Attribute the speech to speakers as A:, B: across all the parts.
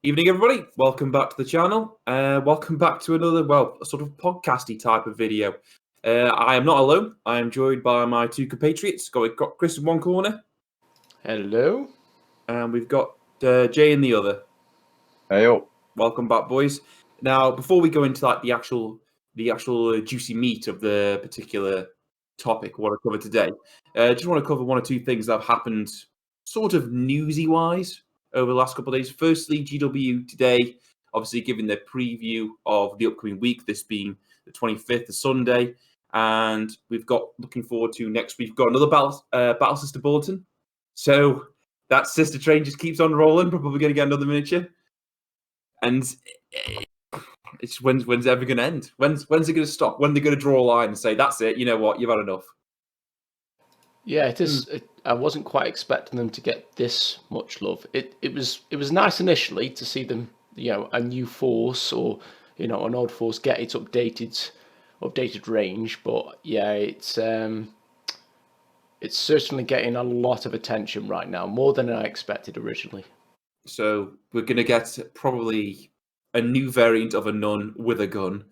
A: Evening, everybody. Welcome back to the channel. Welcome back to another, a sort of podcasty type of video. I am not alone. I am joined by my two compatriots. We've got Chris in one corner.
B: Hello.
A: And we've got Jay in the other.
C: Heyo.
A: Welcome back, boys. Now, before we go into the actual juicy meat of the particular topic I want to cover today, just want to cover one or two things that have happened sort of newsy-wise over the last couple of days. Firstly, GW today, obviously giving their preview of the upcoming week, this being the 25th, the Sunday, and we've got, looking forward to next week, we've got another Battle Sister Bulletin. So that sister train just keeps on rolling, probably going to get another miniature. And it's when's it ever going to end? When's it going to stop? When they're going to draw a line and say, that's it, you know what, you've had enough?
B: Yeah, it is. I wasn't quite expecting them to get this much love. It was nice initially to see them, a new force or an old force get its updated range. But yeah, it's certainly getting a lot of attention right now, more than I expected originally.
A: So we're going to get probably a new variant of a nun with a gun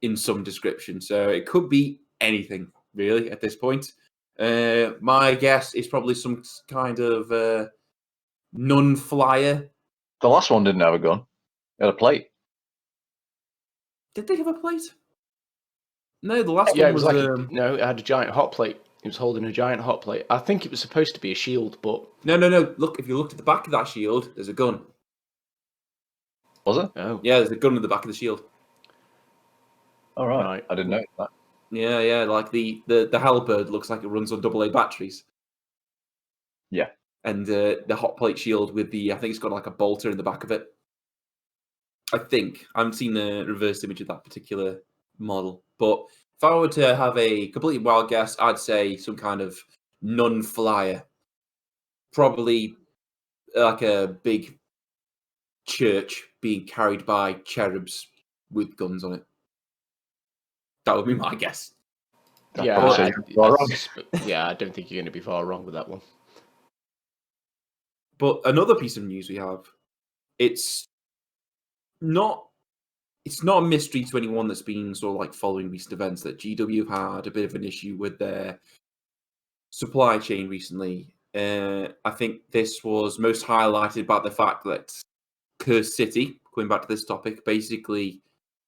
A: in some description. So it could be anything really at this point. My guess is probably some kind of nun flyer.
C: The last one didn't have a gun. It had a plate.
A: Did they have a plate? No, the last
B: Yeah,
A: one
B: it was
A: was...
B: no, it had a giant hot plate. It was holding a giant hot plate. I think it was supposed to be a shield, but...
A: No. Look, if you looked at the back of that shield, there's a gun.
C: Was it?
B: Oh.
A: Yeah, there's a gun in the back of the shield.
C: All right. I didn't know that.
A: Yeah, like the halberd looks like it runs on AA batteries.
C: Yeah.
A: And the hot plate shield with I think it's got like a bolter in the back of it. I think. I haven't seen the reverse image of that particular model. But if I were to have a completely wild guess, I'd say some kind of nun flyer. Probably like a big church being carried by cherubs with guns on it. That would be my guess.
B: Yeah, I don't think you're going to be far wrong with that one.
A: But another piece of news we have, it's not a mystery to anyone that's been sort of like following recent events that GW have had a bit of an issue with their supply chain recently. I think this was most highlighted by the fact that Curse City, going back to this topic, basically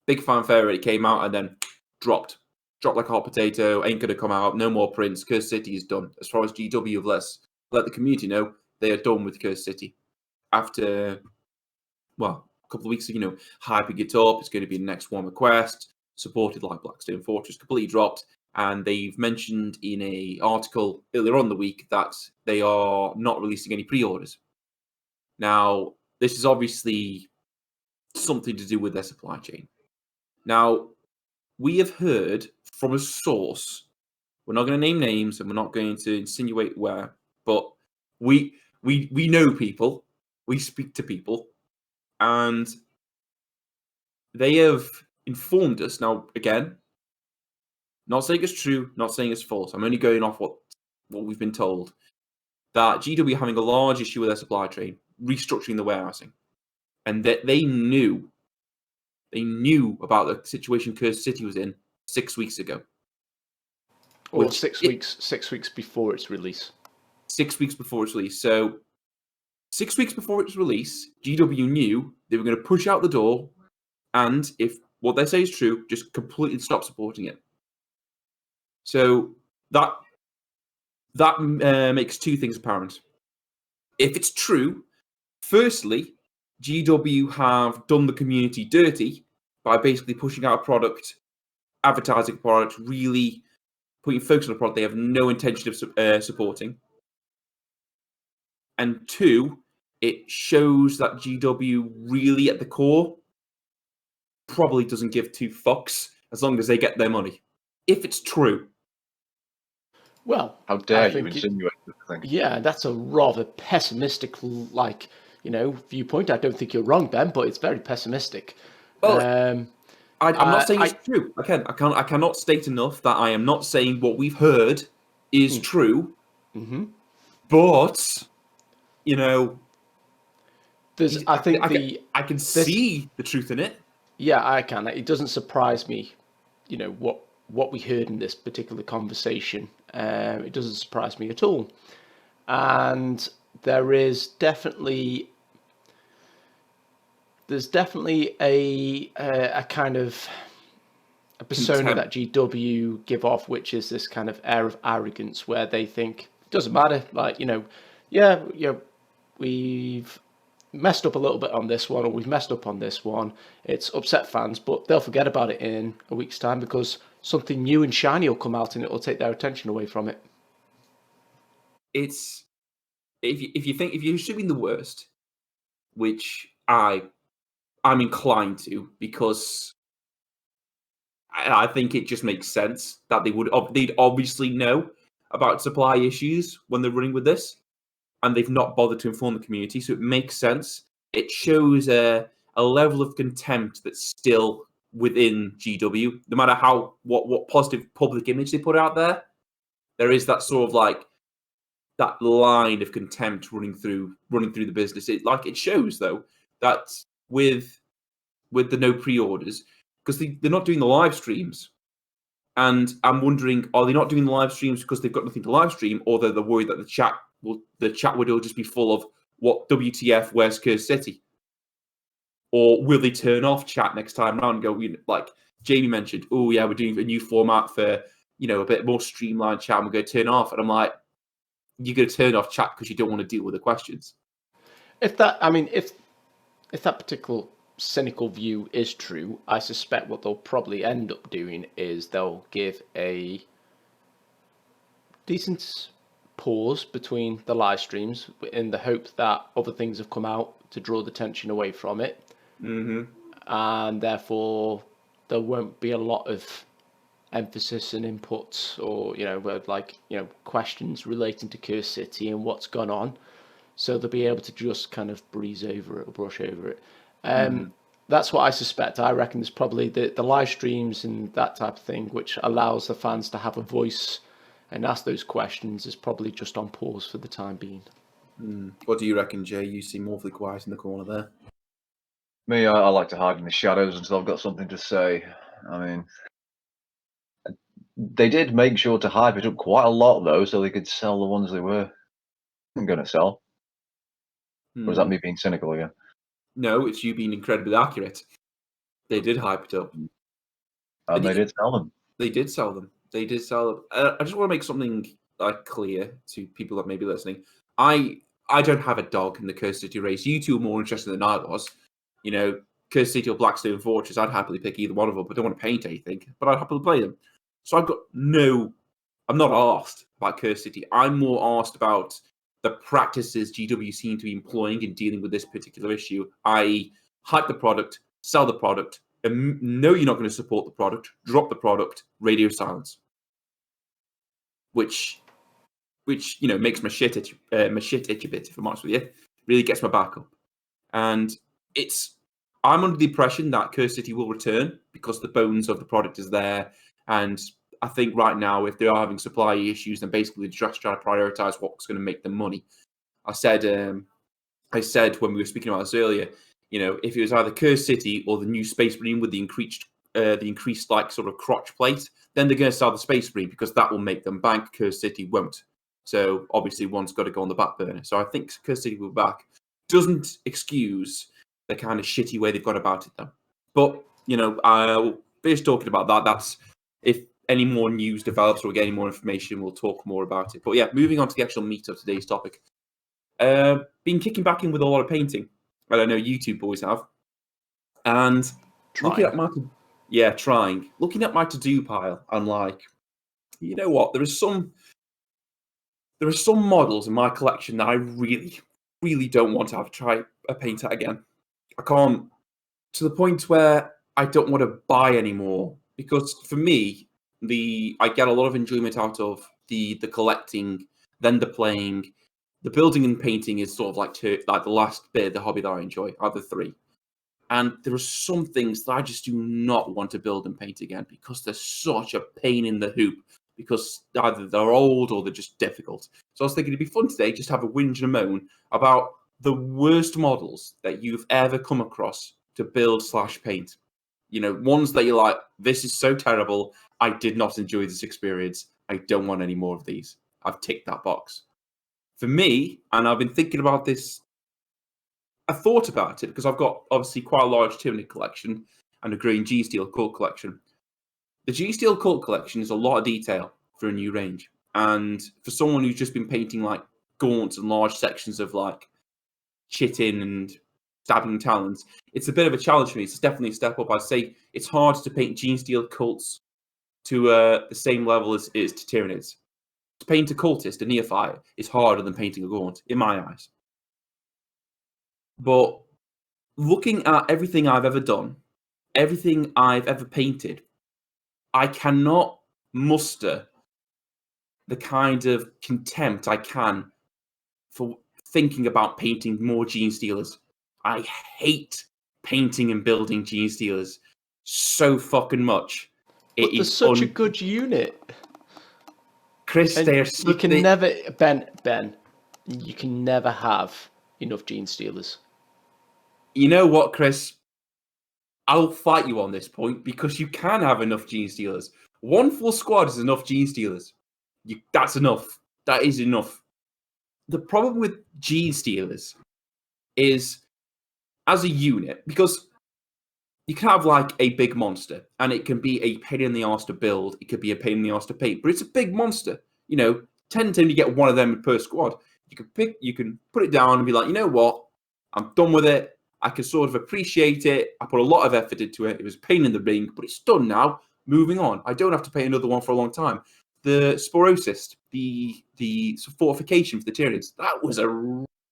A: big fanfare, it came out and then dropped like a hot potato, ain't going to come out, no more prints, Curse City is done. As far as GW have let the community know, they are done with Curse City. After, a couple of weeks of, hyping it up, it's going to be the next one request, supported like Blackstone Fortress, completely dropped, and they've mentioned in an article earlier on the week that they are not releasing any pre-orders. Now, this is obviously something to do with their supply chain. Now, we have heard from a source, we're not going to name names and we're not going to insinuate where, but we know people, we speak to people, and they have informed us. Now, again, not saying it's true, not saying it's false. I'm only going off what we've been told, that GW are having a large issue with their supply chain, restructuring the warehousing, and that they knew about the situation Curse City was in 6 weeks ago.
B: Or 6 weeks before its release.
A: 6 weeks before its release. So 6 weeks before its release, GW knew they were going to push out the door, and if what they say is true, just completely stop supporting it. So that makes two things apparent. If it's true, firstly, GW have done the community dirty by basically pushing out a product, advertising a product, really putting focus on a product they have no intention of supporting. And two, it shows that GW really at the core probably doesn't give two fucks as long as they get their money. If it's true.
B: Well,
C: how dare you insinuate this thing?
B: Yeah, that's a rather pessimistic, viewpoint. I don't think you're wrong, Ben, but it's very pessimistic.
A: Well, I'm not saying it's true. I cannot state enough that I am not saying what we've heard is true.
B: Mm-hmm.
A: But I can see the truth in it.
B: Yeah, I can. It doesn't surprise me, what we heard in this particular conversation. It doesn't surprise me at all. And there's definitely a kind of a persona that GW give off, which is this kind of air of arrogance where they think it doesn't matter, like, we've messed up a little bit on this one, or we've messed up on this one. It's upset fans, but they'll forget about it in a week's time because something new and shiny will come out and it will take their attention away from it.
A: It's if you're assuming the worst, which I'm inclined to, because I think it just makes sense that they'd obviously know about supply issues when they're running with this, and they've not bothered to inform the community, so it makes sense. It shows a level of contempt that's still within GW, no matter what positive public image they put out there. There is that sort of like that line of contempt running through the business. It shows though that with the no pre-orders, because they're not doing the live streams. And I'm wondering, are they not doing the live streams because they've got nothing to live stream, or they're worried that the chat would all just be full of what WTF, where's Curse City? Or will they turn off chat next time around and go, like Jamie mentioned, oh yeah, we're doing a new format for, a bit more streamlined chat, and we're going to turn off. And I'm like, you're going to turn off chat because you don't want to deal with the questions.
B: If that particular cynical view is true, I suspect what they'll probably end up doing is they'll give a decent pause between the live streams in the hope that other things have come out to draw the attention away from it.
A: Mm-hmm.
B: And therefore there won't be a lot of emphasis and inputs or questions relating to Curse City and what's gone on, so they'll be able to just kind of breeze over it or brush over it. That's what I suspect. I reckon there's probably the live streams and that type of thing, which allows the fans to have a voice and ask those questions, is probably just on pause for the time being.
A: What do you reckon, Jay? You seem awfully quiet in the corner there.
C: Me, I like to hide in the shadows until I've got something to say. I mean, they did make sure to hype it up quite a lot, though, so they could sell the ones they were going to sell. Or is that me being cynical again?
A: No, it's you being incredibly accurate. They did hype it up.
C: And they did sell them.
A: They did sell them. They did sell them. I just want to make something clear to people that may be listening. I don't have a dog in the Curse City race. You two are more interested than I was. Curse City or Blackstone Fortress, I'd happily pick either one of them, but I don't want to paint anything. But I'd happily play them. So I'm not asked about Curse City. I'm more asked about the practices GW seem to be employing in dealing with this particular issue, i.e. hype the product, sell the product, and know you're not going to support the product, drop the product, radio silence. Which makes my shit itch a bit, if I'm honest with you. Really gets my back up. And I'm under the impression that Curse City will return because the bones of the product is there. And I think right now, if they are having supply issues, then basically just trying to prioritize what's going to make them money. I said when we were speaking about this earlier, if it was either Curse City or the new Space Marine with the increased like sort of crotch plate, then they're going to sell the Space Marine because that will make them bank. Curse City won't. So obviously one's got to go on the back burner. So I think Curse City will be back. Doesn't excuse the kind of shitty way they've gone about it though. But we're just talking about that. That's if any more news develops or we get any more information, we'll talk more about it. But yeah, moving on to the actual meat of today's topic. Been kicking back in with a lot of painting. I don't know, you two boys have. And looking at my to-do pile, I'm like, you know what? There are some models in my collection that I really, really don't want to have to try a paint at again. I can't, to the point where I don't want to buy anymore, because for me, I get a lot of enjoyment out of the collecting, then the playing. The building and painting is sort of like the last bit of the hobby that I enjoy, out of the three. And there are some things that I just do not want to build and paint again because they're such a pain in the hoop, because either they're old or they're just difficult. So I was thinking it'd be fun today just to have a whinge and a moan about the worst models that you've ever come across to build/paint. Ones that you're like, this is so terrible. I did not enjoy this experience. I don't want any more of these. I've ticked that box. For me, and I've been thinking about this, I thought about it because I've got obviously quite a large Tyranid collection and a green G-Steel Cult collection. The G-Steel Cult collection is a lot of detail for a new range. And for someone who's just been painting like gaunts and large sections of like chitting and stabbing talons, it's a bit of a challenge for me. It's definitely a step up. I'd say it's hard to paint G-Steel Cults to the same level as it is to Tyranids. To paint a cultist, a neophyte, is harder than painting a gaunt, in my eyes. But looking at everything I've ever done, everything I've ever painted, I cannot muster the kind of contempt I can for thinking about painting more Gene Stealers. I hate painting and building Gene Stealers so fucking much.
B: But they're such a good unit.
A: Chris,
B: and
A: they're
B: you can never, Ben, you can never have enough Gene Stealers.
A: You know what, Chris? I'll fight you on this point because you can have enough Gene Stealers. One full squad is enough Gene Stealers. That's enough. That is enough. The problem with Gene Stealers is, as a unit, because you can have like a big monster, and it can be a pain in the arse to build. It could be a pain in the arse to paint, but it's a big monster. 10 times you get one of them per squad. You can put it down and be like, you know what? I'm done with it. I can sort of appreciate it. I put a lot of effort into it. It was a pain in the ring, but it's done now. Moving on. I don't have to paint another one for a long time. The Sporosist, the fortification for the Tyranids, that was a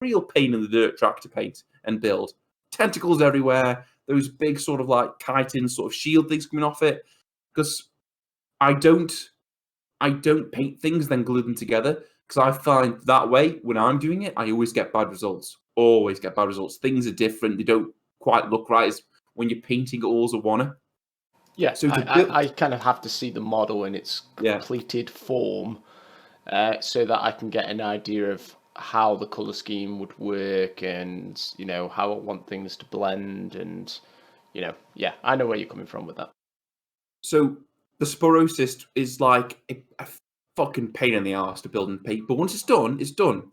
A: real pain in the dirt track to paint and build. Tentacles everywhere. Those big sort of like chitin sort of shield things coming off it. Because I don't paint things then glue them together. Because I find that way when I'm doing it, I always get bad results. Always get bad results. Things are different. They don't quite look right as when you're painting it all as a wanna.
B: Yeah, so I kind of have to see the model in its completed form so that I can get an idea of how the color scheme would work and, how I want things to blend and, I know where you're coming from with that.
A: So the Sporosist is like a fucking pain in the arse to build and paint, but once it's done, it's done.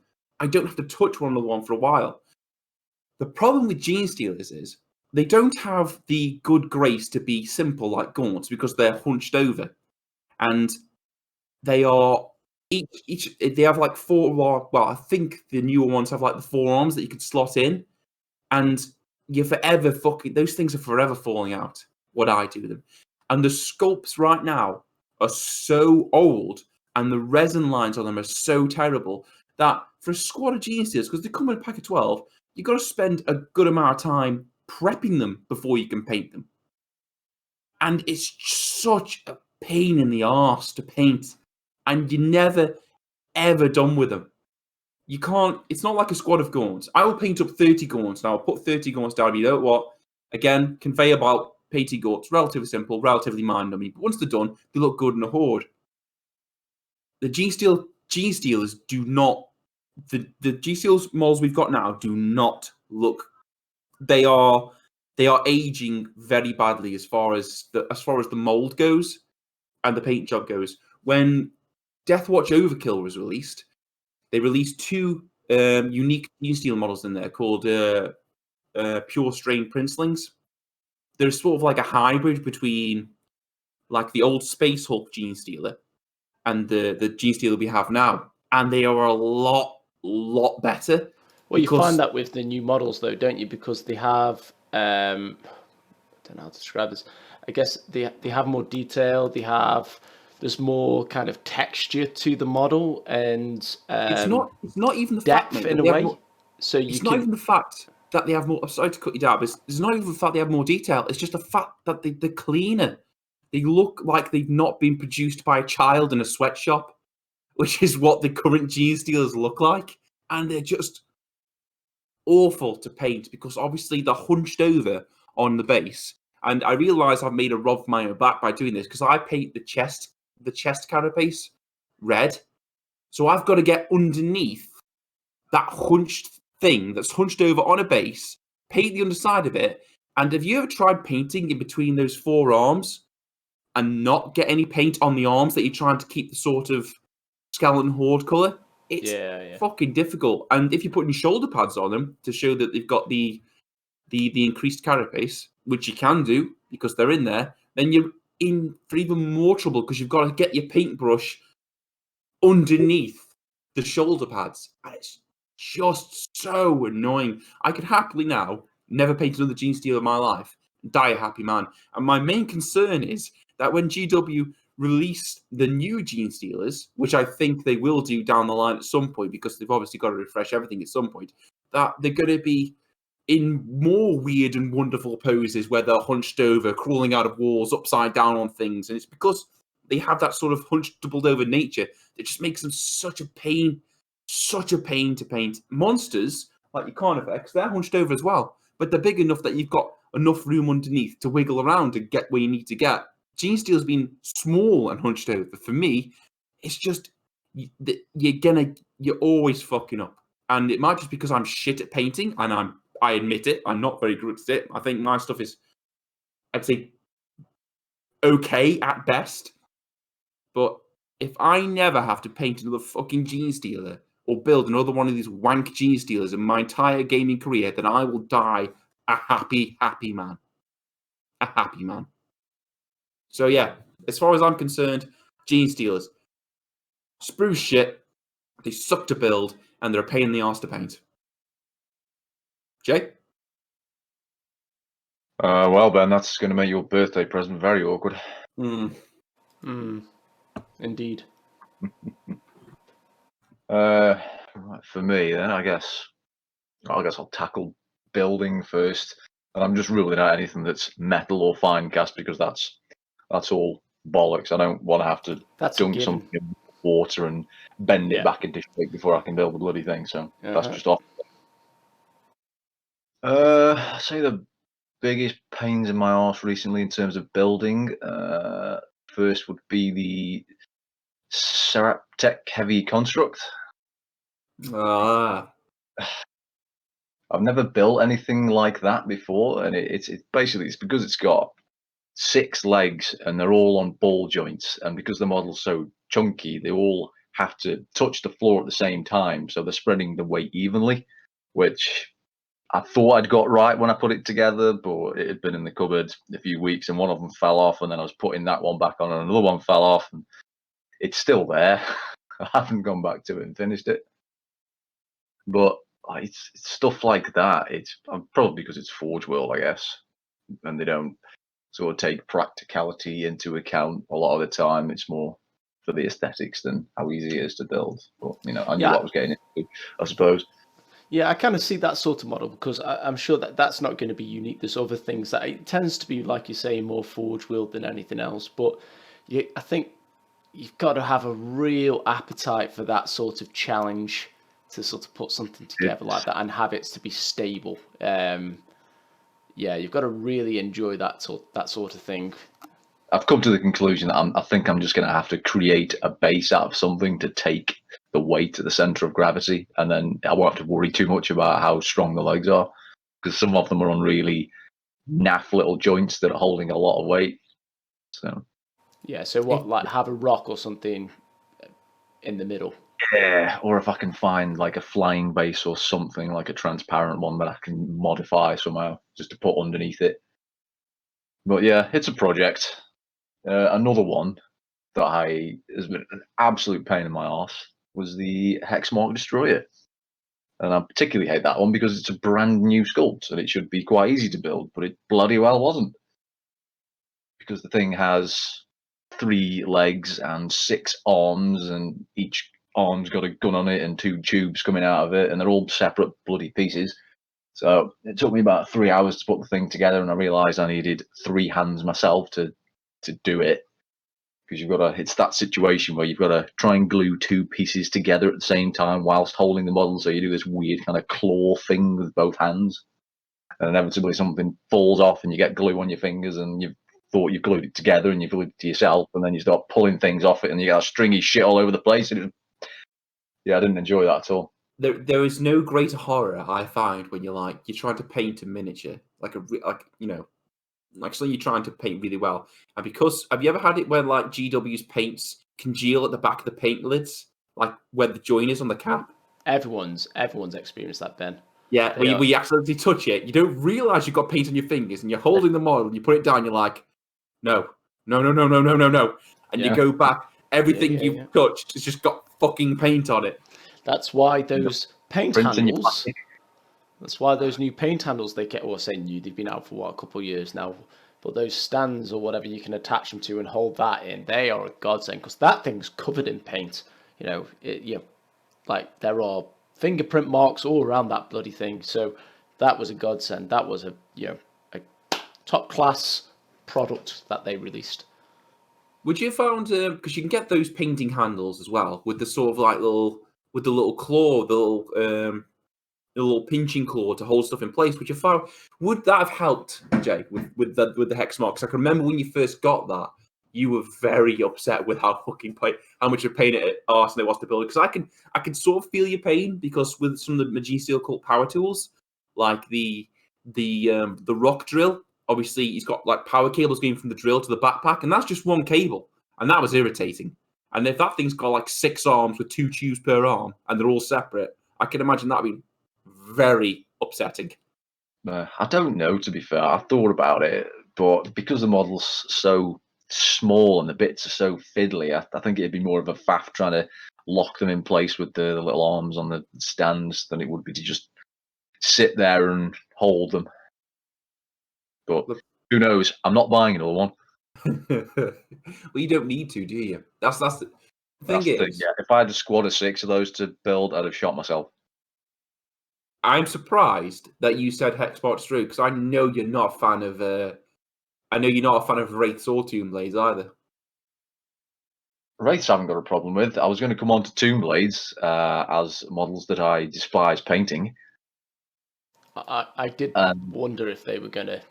A: I don't have to touch one for a while. The problem with Gene Stealers is they don't have the good grace to be simple like gaunts because they're hunched over, and they are each they have like four. Well, I think the newer ones have like the forearms that you could slot in, and you're forever fucking. Those things are forever falling out. What I do with them, and the sculpts right now are so old, and the resin lines on them are so terrible that for a squad of Gene Stealers, because they come in a pack of 12, you've got to spend a good amount of time prepping them before you can paint them. And it's such a pain in the arse to paint. And you're never, ever done with them. You can't, it's not like a squad of gaunts. I will paint up 30 gaunts, and I'll put 30 gaunts down. You know what? Again, conveyor belt, painting gaunts, relatively simple, relatively mind-numbing. But once they're done, they look good in a horde. The G-Stealers do not, the G-Stealers models we've got now do not look, they are aging very badly as far as the mold goes and the paint job goes. When Deathwatch Overkill was released, they released two unique G-Steel models in there called Pure Strain Princelings. They're sort of like a hybrid between like the old Space Hulk Gene Stealer and the Gene Stealer we have now, and they are a lot better.
B: Well, you find that with the new models, though, don't you? Because they have, I don't know how to describe this. I guess they have more detail. There's more kind of texture to the model, and
A: it's not even the
B: depth
A: fact, mate,
B: in a way.
A: Not even the fact that they have more. I'm sorry to cut you down, but it's not even the fact they have more detail. It's just the fact that they're cleaner. They look like they've not been produced by a child in a sweatshop, which is what the current Gene Stealers look like. And they're just awful to paint because obviously they're hunched over on the base. And I realise I've made a rob for my own back by doing this because I paint the chest carapace red. So I've got to get underneath that hunched thing that's hunched over on a base, paint the underside of it, and have you ever tried painting in between those four arms and not get any paint on the arms that you're trying to keep the sort of skeleton horde colour? It's fucking difficult. And if you're putting shoulder pads on them to show that they've got the increased carapace, which you can do because they're in there, then you're in for even more trouble because you've got to get your paintbrush underneath the shoulder pads. And it's just so annoying. I could happily now never paint another Gene Stealer in my life, die a happy man. And my main concern is that when GW release the new Gene Stealers, which I think they will do down the line at some point because they've obviously got to refresh everything at some point, that they're going to be in more weird and wonderful poses where they're hunched over, crawling out of walls, upside down on things. And it's because they have that sort of hunched, doubled over nature that just makes them such a pain to paint. Monsters, like your Carnifex, they're hunched over as well, but they're big enough that you've got enough room underneath to wiggle around and get where you need to get. Gene Steel's been small and hunched over. For me, it's just, you're always fucking up. And it might just because I'm shit at painting, and I admit it, I'm not very good at it. I think my stuff is, I'd say, okay at best. But if I never have to paint another fucking Gene Stealer or build another one of these wank Gene Stealers in my entire gaming career, then I will die a happy, happy man. A happy man. So yeah, as far as I'm concerned, Gene Stealers, spruce shit, they suck to build, and they're a pain in the arse to paint. Jay?
C: Well, Ben, that's going to make your birthday present very awkward.
B: Indeed.
C: Right, for me, then, I guess I'll tackle building first. And I'm just ruling out anything that's metal or fine cast because that's all bollocks. I don't want to have to dunk something in water and bend it back into shape before I can build the bloody thing. So that's just off. I'd say the biggest pains in my arse recently in terms of building. First would be the Seraptech Heavy Construct. I've never built anything like that before, and it's basically because it's got 6 legs and they're all on ball joints, and because the model's so chunky, they all have to touch the floor at the same time, so they're spreading the weight evenly, which I thought I'd got right when I put it together, but it had been in the cupboard a few weeks and one of them fell off, and then I was putting that one back on and another one fell off, and it's still there. I haven't gone back to it and finished it. But it's stuff like that. It's probably because it's Forge World, I guess, and they don't sort of take practicality into account a lot of the time. It's more for the aesthetics than how easy it is to build. But I knew what I was getting into, I suppose.
B: Yeah, I kind of see that sort of model because I'm sure that's not going to be unique. There's other things that it tends to be, like you say, more Forge World than anything else. But I think you've got to have a real appetite for that sort of challenge to sort of put something together like that and have it to be stable. You've got to really enjoy that sort of thing.
C: I've come to the conclusion that I think I'm just going to have to create a base out of something to take the weight to the center of gravity, and then I won't have to worry too much about how strong the legs are, because some of them are on really naff little joints that are holding a lot of weight. So
B: like have a rock or something in the middle.
C: Yeah, or if I can find like a flying base or something, like a transparent one that I can modify somehow just to put underneath it. But yeah, it's a project. Another one that has been an absolute pain in my arse was the Hexmark Destroyer. And I particularly hate that one because it's a brand new sculpt and it should be quite easy to build, but it bloody well wasn't. Because the thing has 3 legs and 6 arms, and each arm's got a gun on it and 2 tubes coming out of it, and they're all separate bloody pieces. So it took me about 3 hours to put the thing together, and I realised I needed 3 hands myself to do it. Because it's that situation where you've got to try and glue 2 pieces together at the same time whilst holding the model, so you do this weird kind of claw thing with both hands. And inevitably something falls off and you get glue on your fingers and you've thought you've glued it together and you've glued it to yourself, and then you start pulling things off it and you got stringy shit all over the place. And I didn't enjoy that at all.
A: there is no greater horror I find when you're trying to paint a miniature, like something you're trying to paint really well. And because have you ever had it where like GW's paints congeal at the back of the paint lids, like where the join is on the cap?
B: Everyone's experienced that, Ben.
A: Yeah,
B: They
A: where you accidentally touch it, you don't realize you've got paint on your fingers, and you're holding the model, and you put it down, you're like, no, no, no, no, no, no, no, no, and you go back. Everything you've touched has just got fucking paint on it.
B: That's why those paint
C: Printing your
B: handles.
C: plastic.
B: That's why those new paint handles they get. Well, saying new, they've been out for a couple of years now. But those stands or whatever you can attach them to and hold that in, they are a godsend because that thing's covered in paint. Like there are fingerprint marks all around that bloody thing. So that was a godsend. That was a top class product that they released.
A: Would you have found because you can get those painting handles as well with the sort of like little claw, the little pinching claw to hold stuff in place? Would that have helped, Jay, with the hex mark? Because I can remember when you first got that, you were very upset with how much of a pain arse it was to build. Because I can sort of feel your pain because with some of the Magisteel occult power tools, like the rock drill. Obviously, he's got like power cables going from the drill to the backpack, and that's just one cable, and that was irritating. And if that thing's got like 6 arms with 2 tubes per arm, and they're all separate, I can imagine that'd be very upsetting.
C: I don't know, to be fair. I thought about it, but because the model's so small and the bits are so fiddly, I think it'd be more of a faff trying to lock them in place with the little arms on the stands than it would be to just sit there and hold them. But who knows? I'm not buying another one.
A: Well, you don't need to, do you? That's the thing. Yeah,
C: if I had a squad of 6 of those to build, I'd have shot myself.
A: I'm surprised that you said Hexbox Drew because I know you're not a fan of. I know you're not a fan of Wraiths or Tomb Blades either.
C: Wraiths I haven't got a problem with. I was going to come on to Tomb Blades as models that I despise painting.
B: I did wonder if they were going to.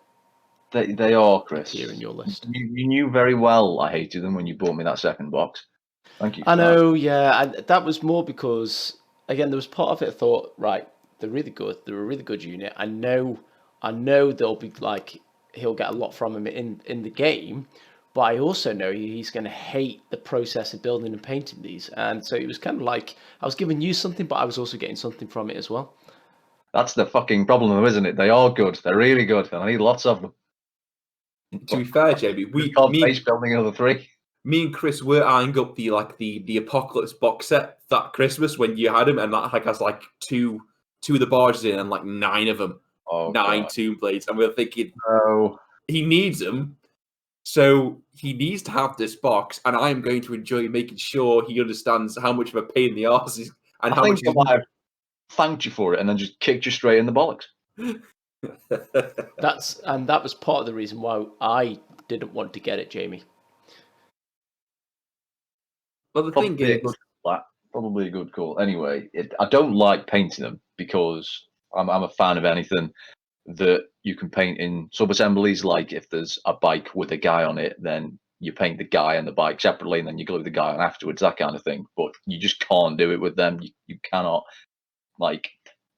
C: They are, Chris.
B: Appear in your list.
C: You knew very well I hated them when you bought me that second box. Thank you.
B: I know, yeah. That was more because, again, there was part of it I thought, right, they're really good. They're a really good unit. I know they'll be like, he'll get a lot from him in the game, but I also know he's going to hate the process of building and painting these. And so it was kind of like, I was giving you something, but I was also getting something from it as well.
C: That's the fucking problem, isn't it? They are good. They're really good. And I need lots of them.
A: To be fair, Jamie,
C: base building another 3.
A: Me and Chris were eyeing up the Apocalypse box set that Christmas when you had him, and that has like two of the barges in and like 9 of them, 9 Tomb Blades, and we were thinking, he needs them, so he needs to have this box, and I am going to enjoy making sure he understands how much of a pain in the arse is, and how much.
C: I might have thanked you for it and then just kicked you straight in the bollocks.
B: That was part of the reason why I didn't want to get it, Jamie.
A: Well, the thing is,
C: probably a good call. Anyway, I don't like painting them because I'm a fan of anything that you can paint in sub-assemblies. Like if there's a bike with a guy on it, then you paint the guy and the bike separately, and then you glue the guy on afterwards. That kind of thing. But you just can't do it with them. You cannot like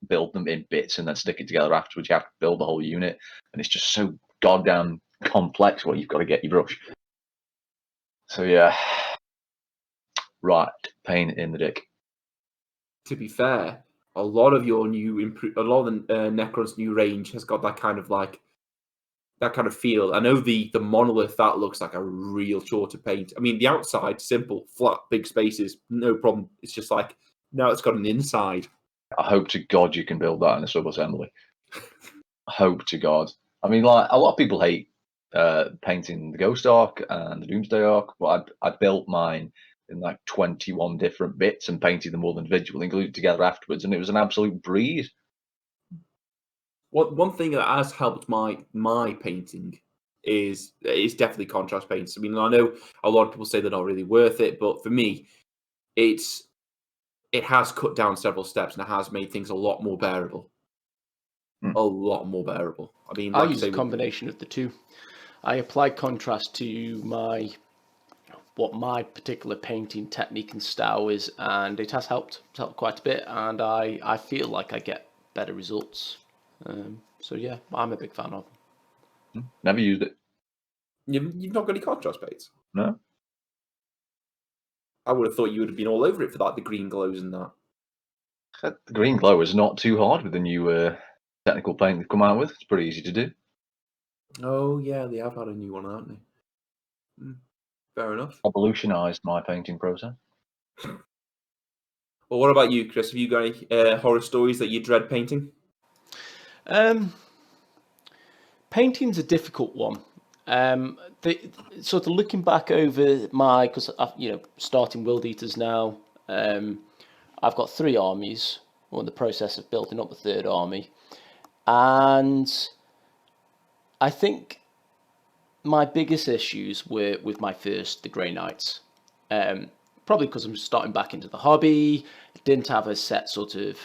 C: build them in bits and then stick it together afterwards. You have to build the whole unit, and it's just so goddamn complex what you've got to get your brush. So yeah, right, pain in the dick.
A: To be fair, a lot of your Necron's new range has got that kind of feel. I know the monolith, that looks like a real chore to paint. I mean, the outside, simple, flat, big spaces, no problem. It's just like now it's got an inside.
C: I hope to God you can build that in a sub-assembly. Hope to God. I mean, like a lot of people hate painting the Ghost Ark and the Doomsday Ark, but I built mine in like 21 different bits and painted them all individually and glued it together afterwards, and it was an absolute breeze.
A: One thing that has helped my painting is definitely contrast paints. I mean, I know a lot of people say they're not really worth it, but for me, it has cut down several steps and it has made things a lot more bearable. A lot more bearable. I mean,
B: I use a combination of the two. I apply contrast to my what my particular painting technique and style is, and it has helped. It's helped quite a bit, and I feel like I get better results. So yeah, I'm a big fan of them.
C: Never used it.
A: You've not got any contrast paints?
C: No.
A: I would have thought you would have been all over it for that, the green glows and that.
C: The green glow is not too hard with the new technical paint they've come out with. It's pretty easy to do.
A: Oh, yeah, they have had a new one, haven't they? Fair enough.
C: Evolutionised my painting process.
A: Well, what about you, Chris? Have you got any horror stories that you dread painting?
B: Painting's a difficult one. Sort of looking back over because starting World Eaters now, I've got 3 armies. We're in the process of building up the 3rd army, and I think my biggest issues were with my first, the Grey Knights. Probably because I'm starting back into the hobby, didn't have a set sort of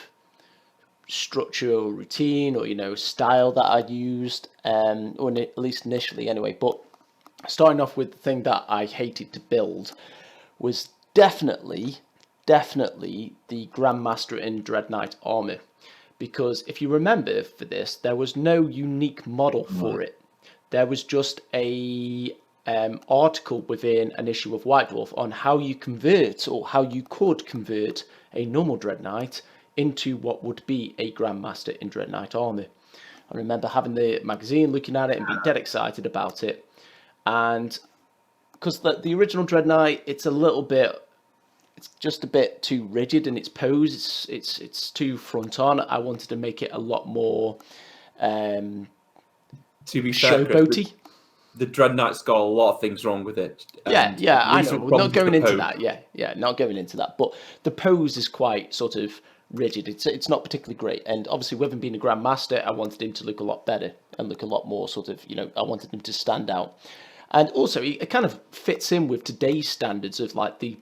B: structure or routine or style that I used, or at least initially anyway. But starting off with the thing that I hated to build was definitely the Grandmaster in Dread Knight armor, because if you remember for this, there was no unique model for it. There was just a article within an issue of White Dwarf on how you convert, or how you could convert, a normal Dread Knight into what would be a Grandmaster in Dread Knight armor. I remember having the magazine, looking at it and being dead excited about it. And because the original Dread Knight, it's just a bit too rigid in its pose. It's too front on. I wanted to make it a lot more
A: To be fair,
B: showboaty.
A: The Dread Knight's got a lot of things wrong with it.
B: Yeah, I know. We're not going into
A: pose.
B: that. Yeah, not going into that. But the pose is quite sort of rigid. It's not particularly great. And obviously, with him being a Grandmaster, I wanted him to look a lot better and look a lot more sort of, I wanted him to stand out. And also, it kind of fits in with today's standards of like the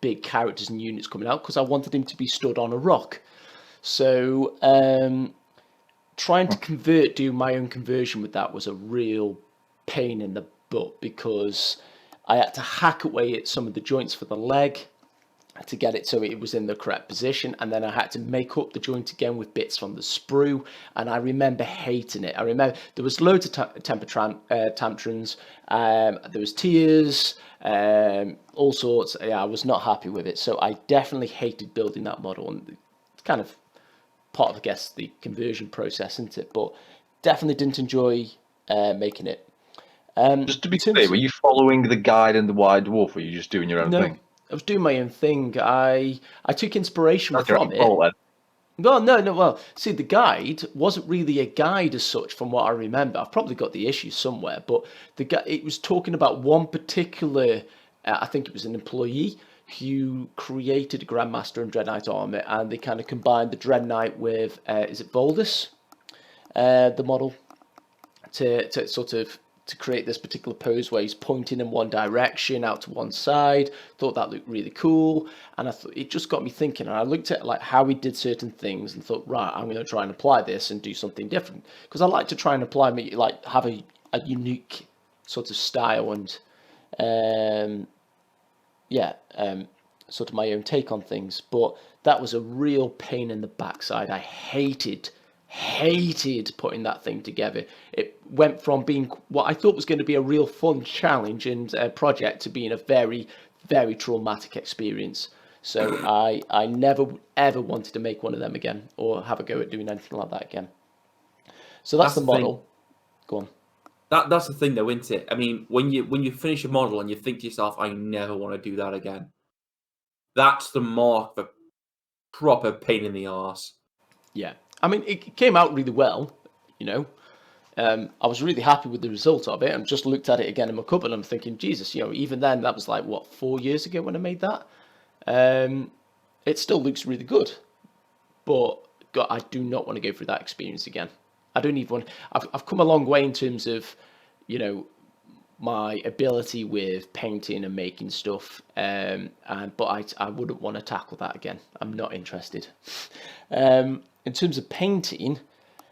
B: big characters and units coming out, because I wanted him to be stood on a rock. So trying to do my own conversion with that was a real pain in the butt, because I had to hack away at some of the joints for the leg to get it so it was in the correct position, and then I had to make up the joint again with bits from the sprue, and I remember hating it. I remember there was loads of temper tantrums, there was tears, all sorts. Yeah, I was not happy with it, so I definitely hated building that model, and it's kind of part of, I guess, the conversion process, isn't it? But definitely didn't enjoy making it.
C: Just to be clear, were you following the guide in the White Dwarf, or were you just doing your own thing?
B: I was doing my own thing. I took inspiration from it.
C: Well,
B: no. Well, see, the guide wasn't really a guide as such, from what I remember. I've probably got the issue somewhere, but it was talking about one particular. I think it was an employee who created a Grandmaster and Dread Knight armor, and they kind of combined the Dread Knight with is it Voldus, the model, to sort of to create this particular pose where he's pointing in one direction out to one side. Thought that looked really cool, and I thought it just got me thinking. And I looked at like how he did certain things and thought, right, I'm going to try and apply this and do something different, because I like to try and apply have a unique sort of style and sort of my own take on things. But that was a real pain in the backside. I hated putting that thing together. It went from being what I thought was going to be a real fun challenge and project to being a very, very traumatic experience. So I never ever wanted to make one of them again, or have a go at doing anything like that again. So that's the model. Go on.
A: That's the thing, though, isn't it? I mean, when you finish a model and you think to yourself, I never want to do that again, that's the mark of a proper pain in the arse.
B: Yeah. I mean, it came out really well, I was really happy with the result of it, and just looked at it again in my cupboard, and I'm thinking, Jesus, even then, that was like, 4 years ago when I made that? It still looks really good, but God, I do not want to go through that experience again. I don't even want. I've come a long way in terms of, my ability with painting and making stuff, but I wouldn't want to tackle that again. I'm not interested. In terms of painting,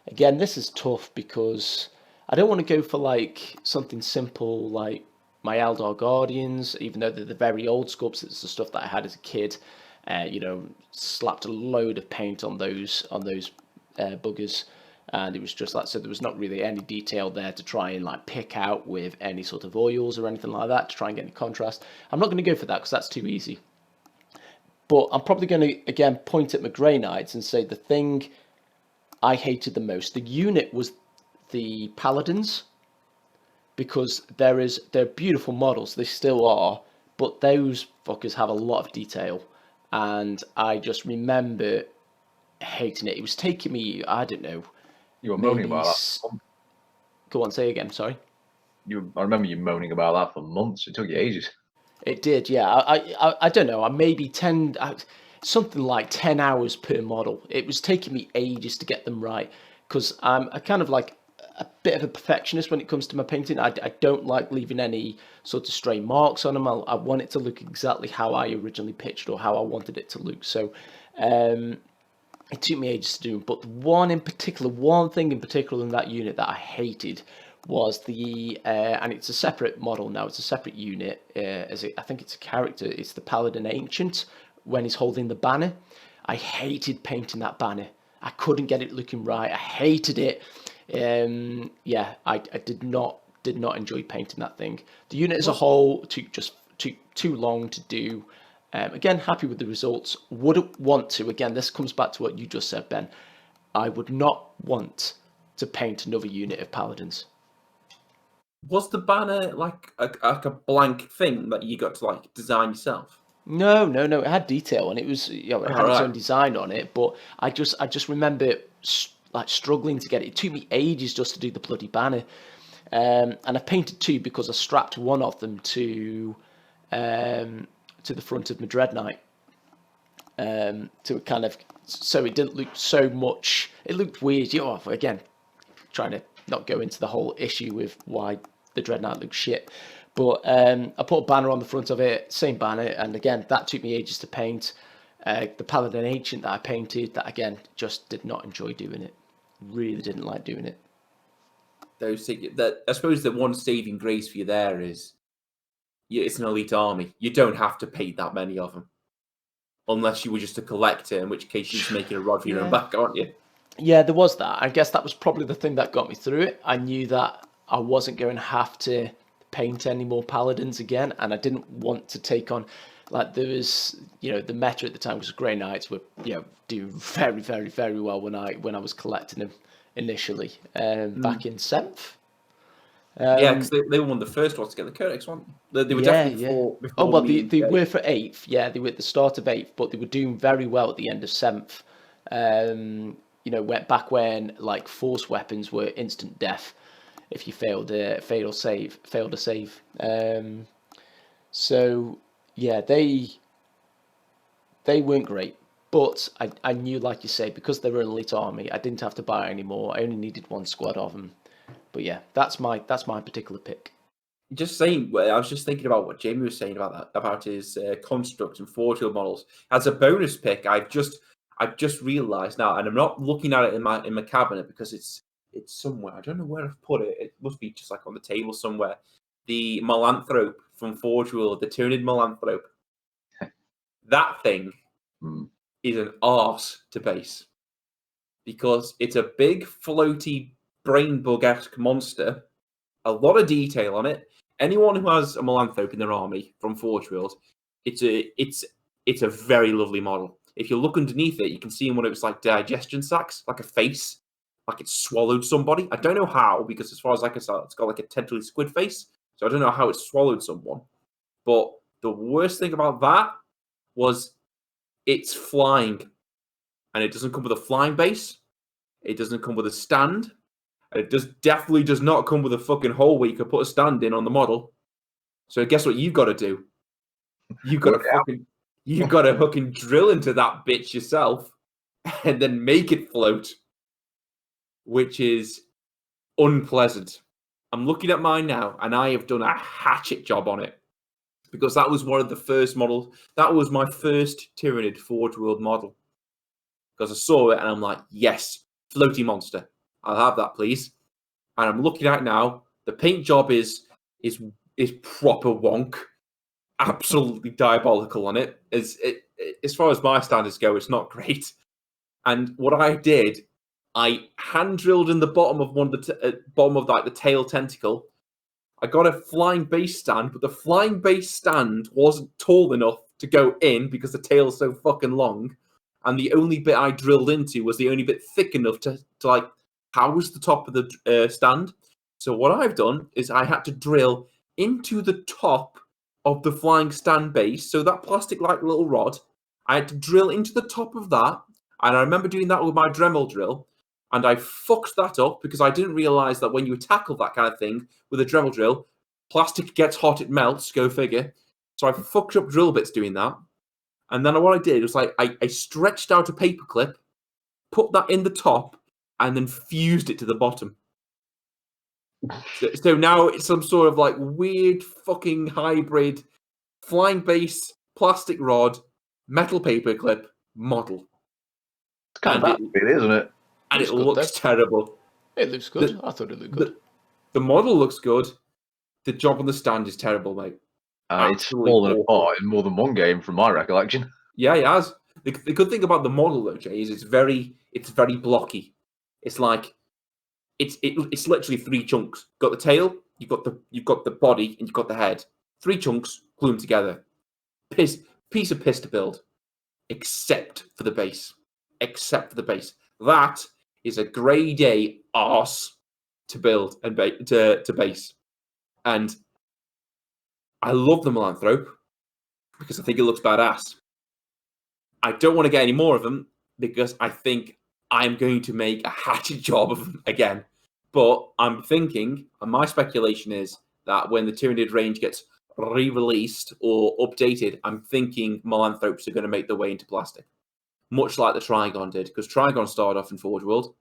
B: again, this is tough, because I don't want to go for like something simple like my Eldar Guardians, even though they're the very old sculpts, it's the stuff that I had as a kid. Slapped a load of paint on those buggers, and it was just like, so there was not really any detail there to try and like pick out with any sort of oils or anything like that to try and get any contrast. I'm not going to go for that because that's too easy. But I'm probably going to again point at my Grey Knights and say the thing I hated the most, the unit, was the Paladins, because they're beautiful models, they still are, but those fuckers have a lot of detail, and I just remember hating it. It was taking me, I don't know.
C: You were moaning about that.
B: Go on, say again. Sorry.
C: I remember you moaning about that for months. It took you ages.
B: It did, yeah. I don't know. I maybe something like 10 hours per model. It was taking me ages to get them right, because I'm a kind of like a bit of a perfectionist when it comes to my painting. I don't like leaving any sort of stray marks on them. I want it to look exactly how I originally pitched or how I wanted it to look. So it took me ages to do. But one thing in particular in that unit that I hated was and it's a separate model now, it's a separate unit, I think it's a character, it's the Paladin Ancient, when he's holding the banner. I hated painting that banner. I couldn't get it looking right. I hated it. I did not enjoy painting that thing. The unit as a whole took too long to do. Again, happy with the results. Wouldn't want to, again, this comes back to what you just said, Ben. I would not want to paint another unit of Paladins.
A: Was the banner like a blank thing that you got to like design yourself?
B: No. It had detail, and it was, it had its own design on it. But I just remember like struggling to get it. It took me ages just to do the bloody banner. And I painted two because I strapped one of them to the front of my Dread Knight. To kind of, so it didn't look so much. It looked weird. Again, trying to not go into the whole issue with why the Dread Knight looks shit. But I put a banner on the front of it, same banner, and again, that took me ages to paint. The Paladin Ancient that I painted, that again, just did not enjoy doing it. Really didn't like doing it.
A: I suppose the one saving grace for you there is, it's an elite army. You don't have to paint that many of them. Unless you were just a collector, in which case you're just making a rod for your own back, aren't you?
B: Yeah, there was that. I guess that was probably the thing that got me through it. I knew that I wasn't going to have to paint any more Paladins again, and I didn't want to take on, like, there was, the meta at the time was Grey Knights were, doing very, very, very well when I was collecting them initially, back in 7th.
A: Yeah, because they were one of the first ones to get the Codex, weren't they? They were definitely before
B: Oh, well, they were for 8th. Yeah, they were at the start of 8th, but they were doing very well at the end of 7th. Went back when, like, force weapons were instant death if you failed a save. So, yeah, they weren't great. But I knew, like you say, because they were an elite army, I didn't have to buy any more. I only needed one squad of them. But yeah, that's my particular pick.
A: Just saying, I was just thinking about what Jamie was saying about that, about his construct and Forge World models. As a bonus pick, I've just realised now, and I'm not looking at it in my cabinet because it's somewhere. I don't know where I've put it. It must be just like on the table somewhere. The Melanthrope from Forge World, the Tyranid Melanthrope. That thing is an arse to base because it's a big floaty brain bug-esque monster. A lot of detail on it. Anyone who has a Melanthrope in their army from Forge World, it's a very lovely model. If you look underneath it, you can see in one of its like digestion sacs, like a face, like it swallowed somebody. I don't know how, because as far as I can tell, it's got like a tentacly squid face. So I don't know how it swallowed someone. But the worst thing about that was it's flying, and it doesn't come with a flying base. It doesn't come with a stand. It definitely does not come with a fucking hole where you could put a stand in on the model. So guess what you've got to do? You've got to fucking drill into that bitch yourself and then make it float, which is unpleasant. I'm looking at mine now, and I have done a hatchet job on it because that was one of the first models. That was my first Tyranid Forge World model because I saw it and I'm like, yes, floaty monster. I'll have that, please. And I'm looking at it now. The paint job is is proper wonk. Absolutely diabolical on it. As far as my standards go, it's not great. And what I did, I hand drilled in the bottom of one of the bottom of like the tail tentacle. I got a flying base stand, but the flying base stand wasn't tall enough to go in because the tail's so fucking long. And the only bit I drilled into was the only bit thick enough to like house the top of the stand. So what I've done is I had to drill into the top of the flying stand base. So that plastic-like little rod, I had to drill into the top of that. And I remember doing that with my Dremel drill. And I fucked that up because I didn't realize that when you tackle that kind of thing with a Dremel drill, plastic gets hot, it melts, go figure. So I fucked up drill bits doing that. And then what I did was like I stretched out a paper clip, put that in the top, and then fused it to the bottom. So now it's some sort of like weird fucking hybrid flying base, plastic rod, metal paper clip model.
C: It's kind of really, isn't it?
A: And it looks terrible.
B: It looks good. I thought it looked good.
A: The model looks good. The job on the stand is terrible, mate.
C: It's fallen apart in more than one game, from my recollection.
A: Yeah, it has. The good thing about the model, though, Jay, is it's very blocky. It's like it's literally 3 chunks. You've got the tail, you've got the body, and you've got the head. 3 chunks glued together. Piece of piss to build, except for the base. That is a grade A arse to build and to base. And I love the Milanthrope because I think it looks badass. I don't want to get any more of them because I think I'm going to make a hatchet job of them again. But I'm thinking, and my speculation is that when the Tyranid range gets re-released or updated, I'm thinking Milanthropes are going to make their way into plastic. Much like the Trigon did, because Trigon started off in Forge World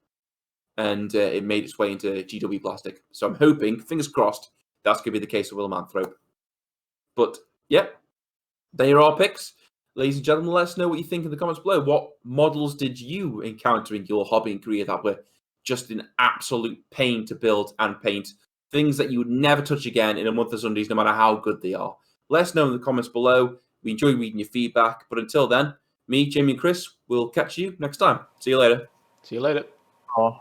A: and it made its way into GW plastic. So I'm hoping, fingers crossed, that's going to be the case with Milanthrope. But, yep, they are our picks. Ladies and gentlemen, let us know what you think in the comments below. What models did you encounter in your hobby and career that were just an absolute pain to build and paint? Things that you would never touch again in a month of Sundays, no matter how good they are. Let us know in the comments below. We enjoy reading your feedback. But until then, me, Jamie, and Chris will catch you next time. See you later.
B: See you later.
C: Oh.